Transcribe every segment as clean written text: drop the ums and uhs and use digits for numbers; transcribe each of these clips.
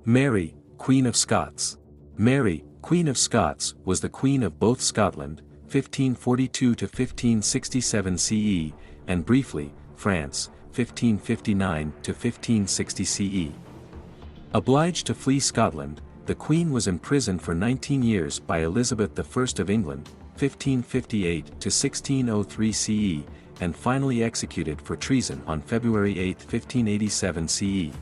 Mary, Queen of Scots. Mary, Queen of Scots, was the Queen of both Scotland, 1542 to 1567 CE, and briefly, France, 1559 to 1560 CE. Obliged to flee Scotland, the Queen was imprisoned for 19 years by Elizabeth I of England, 1558 to 1603 CE, and finally executed for treason on February 8, 1587 CE.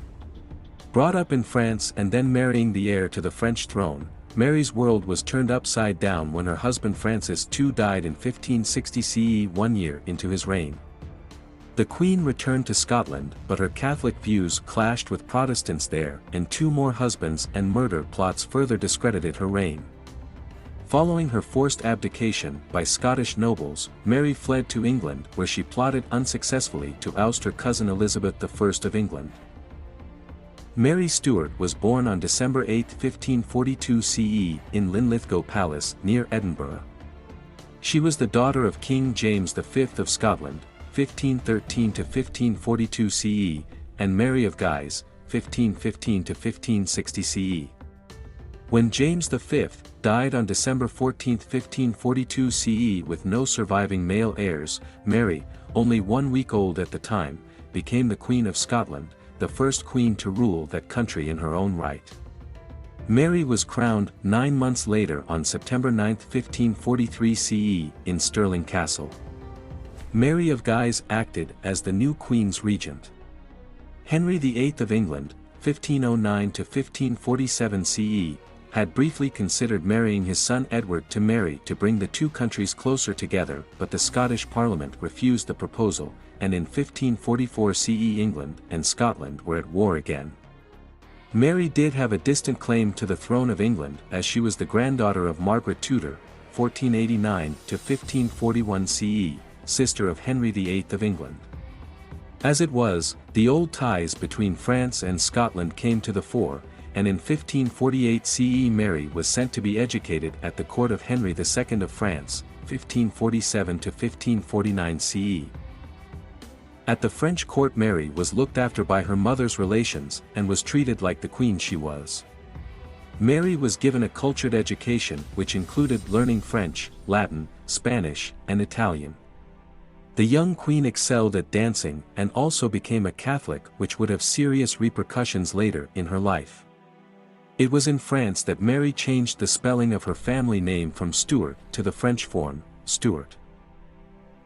Brought up in France and then marrying the heir to the French throne, Mary's world was turned upside down when her husband Francis II died in 1560 CE, 1 year into his reign. The Queen returned to Scotland, but her Catholic views clashed with Protestants there, and 2 more husbands and murder plots further discredited her reign. Following her forced abdication by Scottish nobles, Mary fled to England where she plotted unsuccessfully to oust her cousin Elizabeth I of England. Mary Stuart was born on December 8, 1542 CE, in Linlithgow Palace, near Edinburgh. She was the daughter of King James V of Scotland, 1513 to 1542 CE, and Mary of Guise, 1515 to 1560 CE. When James V died on December 14, 1542 CE with no surviving male heirs, Mary, only 1 week old at the time, became the Queen of Scotland, the first queen to rule that country in her own right. Mary was crowned 9 months later on September 9, 1543 CE, in Stirling Castle. Mary of Guise acted as the new Queen's regent. Henry VIII of England, 1509 to 1547 CE, had briefly considered marrying his son Edward to Mary to bring the 2 countries closer together, but the Scottish Parliament refused the proposal, and in 1544 CE England and Scotland were at war again. Mary did have a distant claim to the throne of England as she was the granddaughter of Margaret Tudor, 1489 to 1541 CE, sister of Henry VIII of England. As it was, the old ties between France and Scotland came to the fore, and in 1548 CE Mary was sent to be educated at the court of Henry II of France, 1547 to 1549 CE. At the French court Mary was looked after by her mother's relations and was treated like the queen she was. Mary was given a cultured education which included learning French, Latin, Spanish, and Italian. The young queen excelled at dancing and also became a Catholic, which would have serious repercussions later in her life. It was in France that Mary changed the spelling of her family name from Stuart to the French form, Stuart.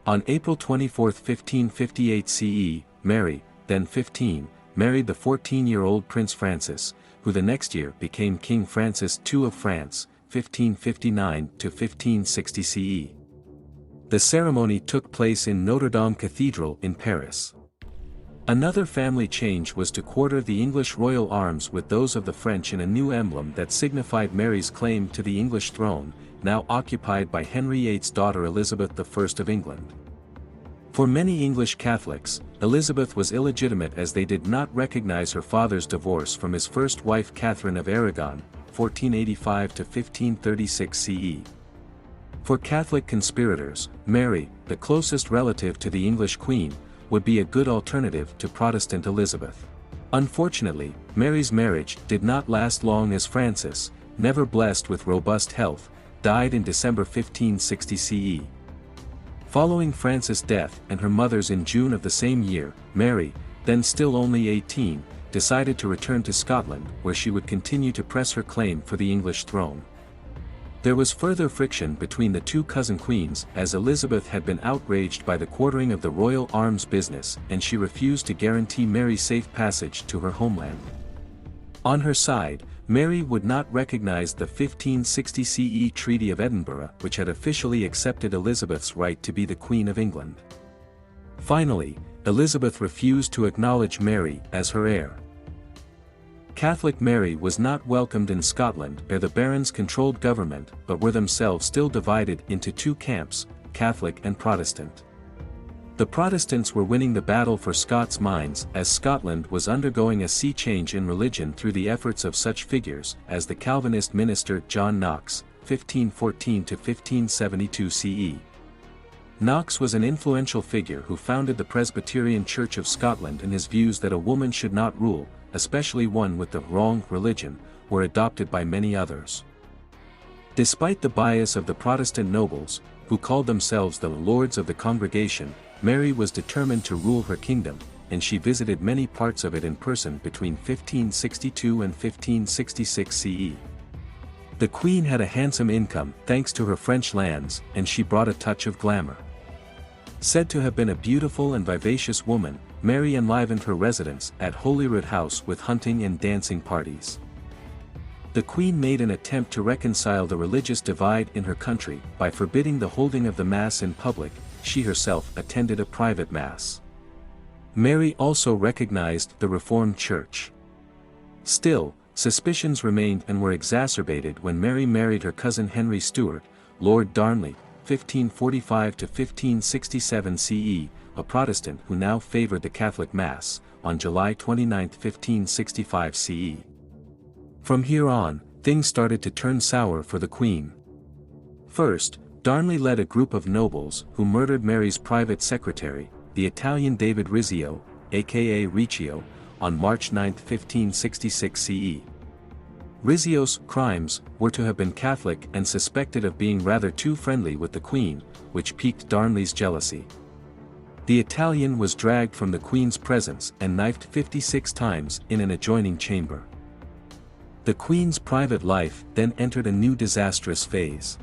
On April 24, 1558 CE, Mary, then 15, married the 14-year-old Prince Francis, who the next year became King Francis II of France, 1559 to 1560 CE. The ceremony took place in Notre Dame Cathedral in Paris. Another family change was to quarter the English royal arms with those of the French in a new emblem that signified Mary's claim to the English throne, now occupied by Henry VIII's daughter Elizabeth I of England. For many English Catholics, Elizabeth was illegitimate as they did not recognize her father's divorce from his first wife Catherine of Aragon, 1485 to 1536 CE. For Catholic conspirators, Mary, the closest relative to the English Queen, would be a good alternative to Protestant Elizabeth. Unfortunately, Mary's marriage did not last long as Francis, never blessed with robust health, died in December 1560 CE. Following Francis' death and her mother's in June of the same year, Mary, then still only 18, decided to return to Scotland where she would continue to press her claim for the English throne. There was further friction between the 2 cousin queens as Elizabeth had been outraged by the quartering of the royal arms business and she refused to guarantee Mary safe passage to her homeland. On her side, Mary would not recognize the 1560 CE Treaty of Edinburgh which had officially accepted Elizabeth's right to be the Queen of England. Finally, Elizabeth refused to acknowledge Mary as her heir. Catholic Mary was not welcomed in Scotland where the barons controlled government but were themselves still divided into 2 camps, Catholic and Protestant. The Protestants were winning the battle for Scots' minds as Scotland was undergoing a sea change in religion through the efforts of such figures as the Calvinist minister John Knox, 1514 to 1572 CE. Knox was an influential figure who founded the Presbyterian Church of Scotland and his views that a woman should not rule, especially one with the wrong religion, were adopted by many others. Despite the bias of the Protestant nobles, who called themselves the Lords of the Congregation, Mary was determined to rule her kingdom, and she visited many parts of it in person between 1562 and 1566 CE. The Queen had a handsome income thanks to her French lands, and she brought a touch of glamour. Said to have been a beautiful and vivacious woman, Mary enlivened her residence at Holyrood House with hunting and dancing parties. The Queen made an attempt to reconcile the religious divide in her country by forbidding the holding of the Mass in public. She herself attended a private Mass. Mary also recognized the Reformed Church. Still, suspicions remained and were exacerbated when Mary married her cousin Henry Stuart, Lord Darnley, 1545 to 1567 CE, a Protestant who now favored the Catholic Mass, on July 29, 1565 CE. From here on, things started to turn sour for the Queen. First, Darnley led a group of nobles who murdered Mary's private secretary, the Italian David Rizzio, aka Riccio, on March 9, 1566 CE. Rizzio's crimes were to have been Catholic and suspected of being rather too friendly with the Queen, which piqued Darnley's jealousy. The Italian was dragged from the Queen's presence and knifed 56 times in an adjoining chamber. The Queen's private life then entered a new disastrous phase.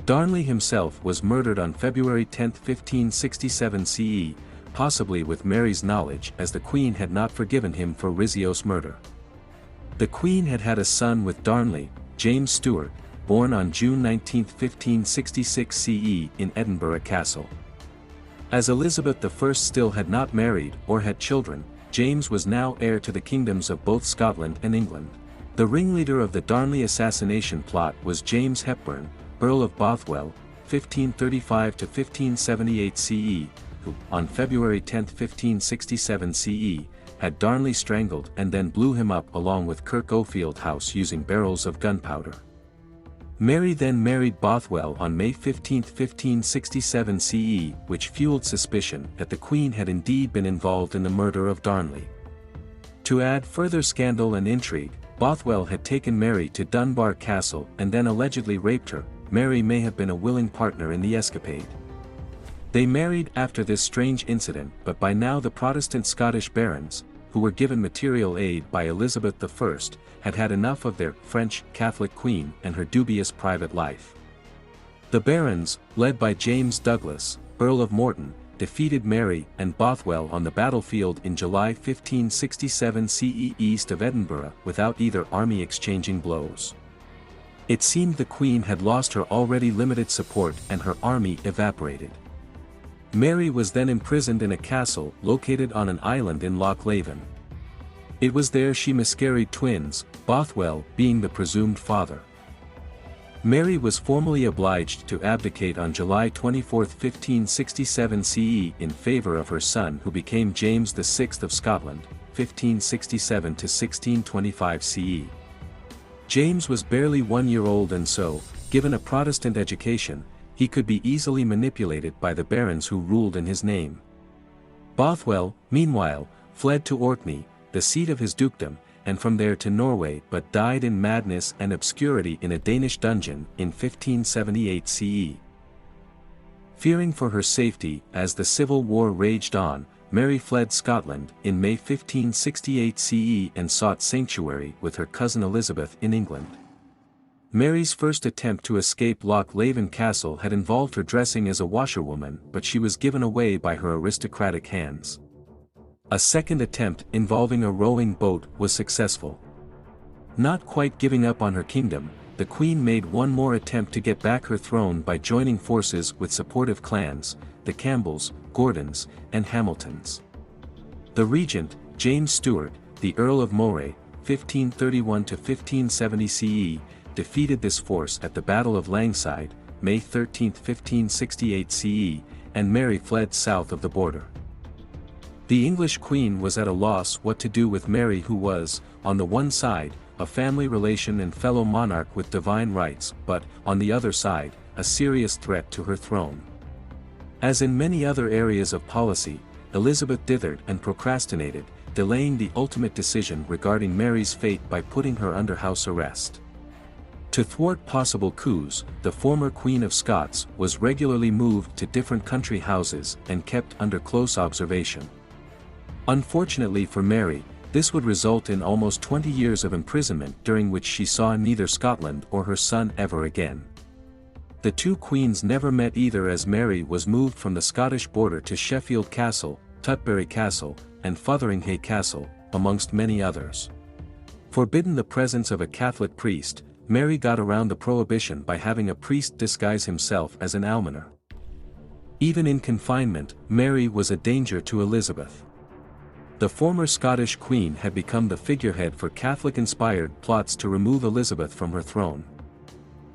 Darnley himself was murdered on February 10, 1567 CE, possibly with Mary's knowledge, as the Queen had not forgiven him for Rizzio's murder. The Queen had had a son with Darnley, James Stuart, born on June 19, 1566 CE in Edinburgh Castle. As Elizabeth I still had not married or had children, James was now heir to the kingdoms of both Scotland and England. The ringleader of the Darnley assassination plot was James Hepburn, Earl of Bothwell, 1535 to 1578 CE, who, on February 10, 1567 CE, had Darnley strangled and then blew him up along with Kirk O'Field House using barrels of gunpowder. Mary then married Bothwell on May 15, 1567 CE, which fueled suspicion that the Queen had indeed been involved in the murder of Darnley. To add further scandal and intrigue, Bothwell had taken Mary to Dunbar Castle and then allegedly raped her. Mary may have been a willing partner in the escapade. They married after this strange incident, but by now the Protestant Scottish barons, who were given material aid by Elizabeth I, had had enough of their French Catholic Queen and her dubious private life. The barons, led by James Douglas, Earl of Morton, defeated Mary and Bothwell on the battlefield in July 1567 CE east of Edinburgh without either army exchanging blows. It seemed the Queen had lost her already limited support and her army evaporated. Mary was then imprisoned in a castle located on an island in Loch Leven. It was there she miscarried twins, Bothwell being the presumed father. Mary was formally obliged to abdicate on July 24, 1567 CE in favor of her son, who became James VI of Scotland, 1567 to 1625 CE. James was barely 1 year old and so, given a Protestant education, he could be easily manipulated by the barons who ruled in his name. Bothwell, meanwhile, fled to Orkney, the seat of his dukedom, and from there to Norway, but died in madness and obscurity in a Danish dungeon in 1578 CE. Fearing for her safety as the Civil War raged on, Mary fled Scotland in May 1568 CE and sought sanctuary with her cousin Elizabeth in England. Mary's first attempt to escape Loch Leven Castle had involved her dressing as a washerwoman, but she was given away by her aristocratic hands. A second attempt involving a rowing boat was successful. Not quite giving up on her kingdom, the Queen made one more attempt to get back her throne by joining forces with supportive clans, the Campbells, Gordons, and Hamiltons. The regent, James Stuart, the Earl of Moray, 1531 to 1570 CE, defeated this force at the Battle of Langside, May 13, 1568 CE, and Mary fled south of the border. The English Queen was at a loss what to do with Mary, who was, on the one side, a family relation and fellow monarch with divine rights, but, on the other side, a serious threat to her throne. As in many other areas of policy, Elizabeth dithered and procrastinated, delaying the ultimate decision regarding Mary's fate by putting her under house arrest. To thwart possible coups, the former Queen of Scots was regularly moved to different country houses and kept under close observation. Unfortunately for Mary, this would result in almost 20 years of imprisonment during which she saw neither Scotland or her son ever again. The two queens never met either, as Mary was moved from the Scottish border to Sheffield Castle, Tutbury Castle, and Fotheringhay Castle, amongst many others. Forbidden the presence of a Catholic priest, Mary got around the prohibition by having a priest disguise himself as an almoner. Even in confinement, Mary was a danger to Elizabeth. The former Scottish queen had become the figurehead for Catholic-inspired plots to remove Elizabeth from her throne.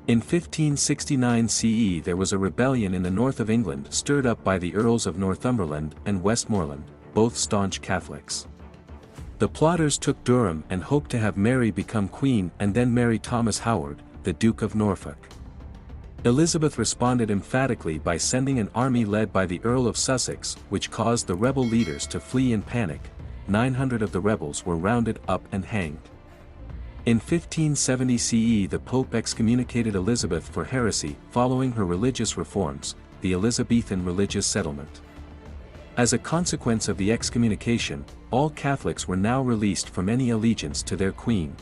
In 1569 CE there was a rebellion in the north of England stirred up by the Earls of Northumberland and Westmoreland, both staunch Catholics. The plotters took Durham and hoped to have Mary become queen and then marry Thomas Howard, the Duke of Norfolk. Elizabeth responded emphatically by sending an army led by the Earl of Sussex, which caused the rebel leaders to flee in panic. 900 of the rebels were rounded up and hanged. In 1570 CE the Pope excommunicated Elizabeth for heresy following her religious reforms, the Elizabethan religious settlement. As a consequence of the excommunication, all Catholics were now released from any allegiance to their queen.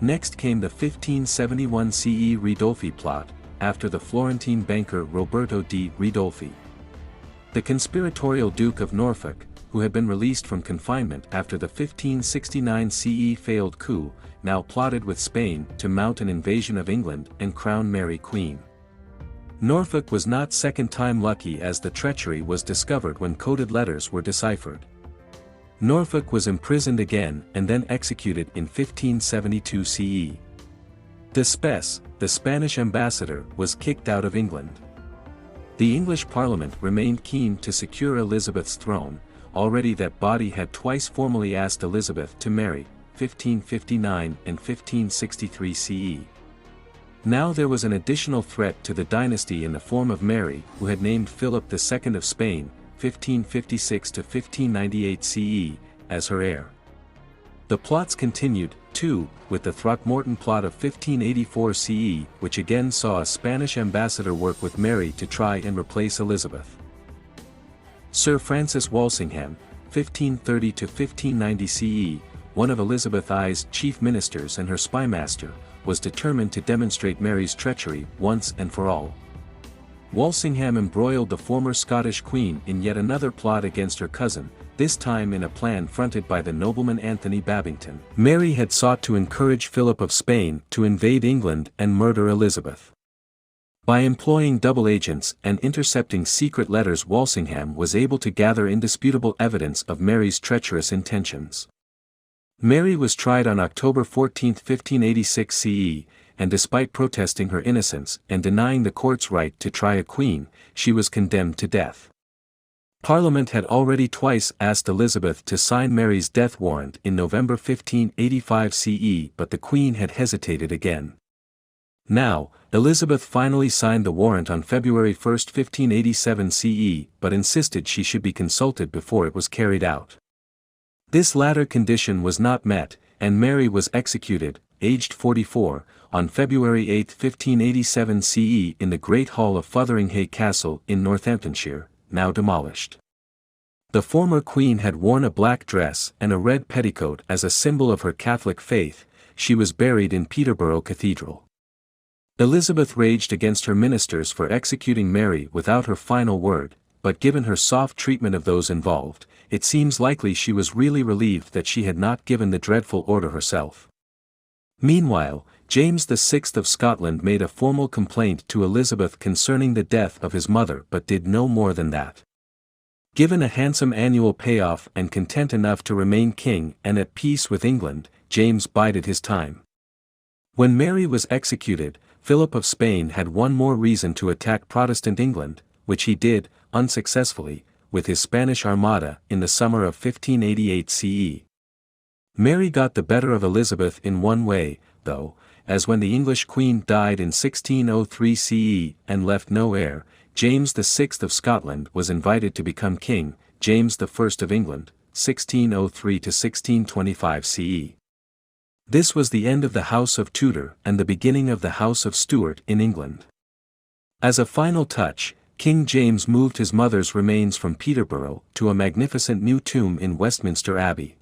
Next came the 1571 CE Ridolfi plot, after the Florentine banker Roberto di Ridolfi. The conspiratorial Duke of Norfolk, who had been released from confinement after the 1569 CE failed coup, now plotted with Spain to mount an invasion of England and crown Mary queen. Norfolk was not second time lucky, as the treachery was discovered when coded letters were deciphered. Norfolk was imprisoned again and then executed in 1572 CE. Despes, the Spanish ambassador, was kicked out of England. The English Parliament remained keen to secure Elizabeth's throne. Already that body had twice formally asked Elizabeth to marry, 1559 and 1563 CE. Now there was an additional threat to the dynasty in the form of Mary, who had named Philip II of Spain, 1556 to 1598 CE, as her heir. The plots continued, too, with the Throckmorton plot of 1584 CE, which again saw a Spanish ambassador work with Mary to try and replace Elizabeth. Sir Francis Walsingham, 1530 to 1590 CE, one of Elizabeth I's chief ministers and her spymaster, was determined to demonstrate Mary's treachery once and for all. Walsingham embroiled the former Scottish queen in yet another plot against her cousin, this time in a plan fronted by the nobleman Anthony Babington. Mary had sought to encourage Philip of Spain to invade England and murder Elizabeth. By employing double agents and intercepting secret letters, Walsingham was able to gather indisputable evidence of Mary's treacherous intentions. Mary was tried on October 14, 1586 CE, and despite protesting her innocence and denying the court's right to try a queen, she was condemned to death. Parliament had already twice asked Elizabeth to sign Mary's death warrant in November 1585 CE, but the Queen had hesitated again. Now, Elizabeth finally signed the warrant on February 1, 1587 CE, but insisted she should be consulted before it was carried out. This latter condition was not met, and Mary was executed, aged 44, on February 8, 1587 CE in the Great Hall of Fotheringhay Castle in Northamptonshire, now demolished. The former queen had worn a black dress and a red petticoat as a symbol of her Catholic faith. She was buried in Peterborough Cathedral. Elizabeth raged against her ministers for executing Mary without her final word, but given her soft treatment of those involved, it seems likely she was really relieved that she had not given the dreadful order herself. Meanwhile, James VI of Scotland made a formal complaint to Elizabeth concerning the death of his mother, but did no more than that. Given a handsome annual payoff and content enough to remain king and at peace with England, James bided his time. When Mary was executed, Philip of Spain had one more reason to attack Protestant England, which he did, unsuccessfully, with his Spanish Armada in the summer of 1588 CE. Mary got the better of Elizabeth in one way, though, as when the English queen died in 1603 CE and left no heir, James VI of Scotland was invited to become king, James I of England, 1603 to 1625 CE. This was the end of the House of Tudor and the beginning of the House of Stuart in England. As a final touch, King James moved his mother's remains from Peterborough to a magnificent new tomb in Westminster Abbey.